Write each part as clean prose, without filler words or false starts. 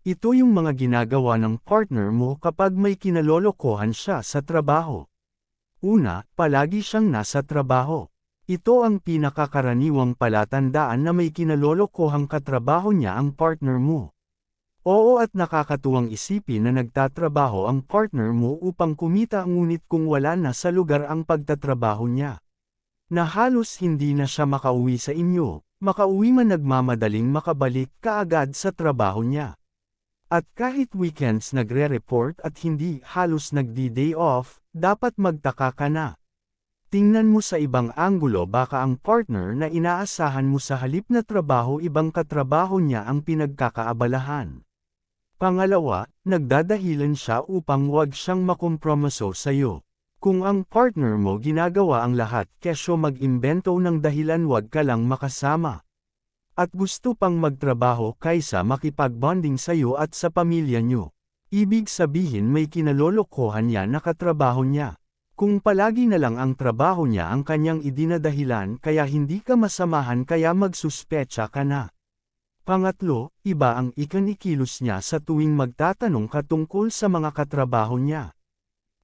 Ito yung mga ginagawa ng partner mo kapag may kinalolokohan siya sa trabaho. Una, palagi siyang nasa trabaho. Ito ang pinakakaraniwang palatandaan na may kinalolokohang katrabaho niya ang partner mo. Oo, at nakakatuwang isipin na nagtatrabaho ang partner mo upang kumita, ngunit kung wala na sa lugar ang pagtatrabaho niya, na halos hindi na siya makauwi sa inyo, makauwi man nagmamadaling makabalik kaagad sa trabaho niya. At kahit weekends nagre-report at hindi halos nagdi-day off, dapat magtaka ka na. Tingnan mo sa ibang anggulo, baka ang partner na inaasahan mo sa halip na trabaho, ibang katrabaho niya ang pinagkakaabalahan. Pangalawa, nagdadahilan siya upang wag siyang makompromiso sa'yo. Kung ang partner mo ginagawa ang lahat kesyo mag-imbento ng dahilan, wag ka lang makasama. At gusto pang magtrabaho kaysa makipag-bonding sa'yo at sa pamilya nyo. Ibig sabihin may kinalolokohan niya na katrabaho niya. Kung palagi na lang ang trabaho niya ang kanyang idinadahilan kaya hindi ka masamahan, kaya magsuspecha ka na. Pangatlo, iba ang ikinikilos niya sa tuwing magtatanong ka tungkol sa mga katrabaho niya.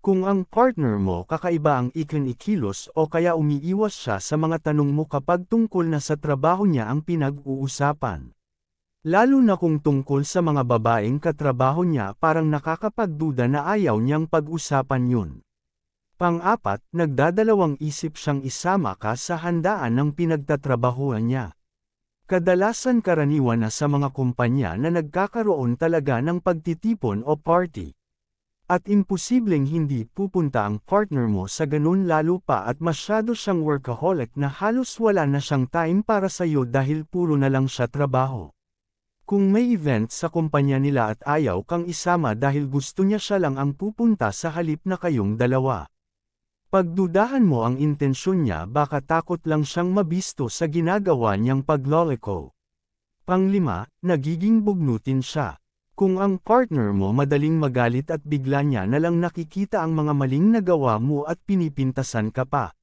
Kung ang partner mo kakaiba ang ikinikilos o kaya umiiwas siya sa mga tanong mo kapag tungkol na sa trabaho niya ang pinag-uusapan. Lalo na kung tungkol sa mga babaeng katrabaho niya, parang nakakapagduda na ayaw niyang pag-usapan yun. Pang-apat, nagdadalawang isip siyang isama ka sa handaan ng pinagtatrabahuan niya. Kadalasan karaniwan na sa mga kumpanya na nagkakaroon talaga ng pagtitipon o party. At imposibleng hindi pupunta ang partner mo sa ganun, lalo pa at masyado siyang workaholic na halos wala na siyang time para sa'yo dahil puro na lang siya trabaho. Kung may event sa kumpanya nila at ayaw kang isama dahil gusto niya siya lang ang pupunta sa halip na kayong dalawa. Pagdudahan mo ang intensyon niya, baka takot lang siyang mabisto sa ginagawa niyang pagloloko. Panglima, nagiging bugnutin siya. Kung ang partner mo madaling magalit at bigla niya na lang nakikita ang mga maling nagawa mo at pinipintasan ka pa.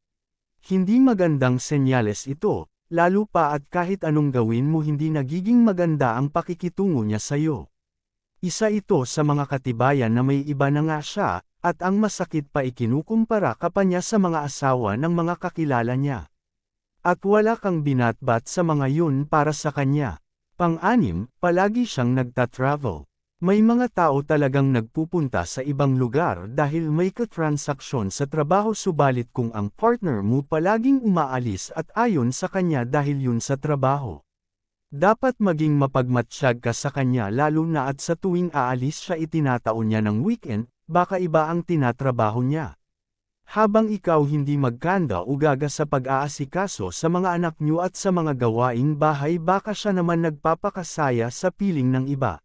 Hindi magandang senyales ito, lalo pa at kahit anong gawin mo hindi nagiging maganda ang pakikitungo niya sa'yo. Isa ito sa mga katibayan na may iba na nga siya, at ang masakit pa, ikinukumpara ka pa niya sa mga asawa ng mga kakilala niya. At wala kang binatbat sa mga yun para sa kanya. Pang-anim, palagi siyang nagtatravel. May mga tao talagang nagpupunta sa ibang lugar dahil may katransaksyon sa trabaho, subalit kung ang partner mo palaging umaalis at ayon sa kanya dahil yun sa trabaho, dapat maging mapagmatsyag ka sa kanya, lalo na at sa tuwing aalis siya itinataon niya ng weekend, baka iba ang tinatrabaho niya. Habang ikaw hindi magkanda o gaga sa pag-aasikaso sa mga anak niyo at sa mga gawaing bahay, baka siya naman nagpapakasaya sa piling ng iba.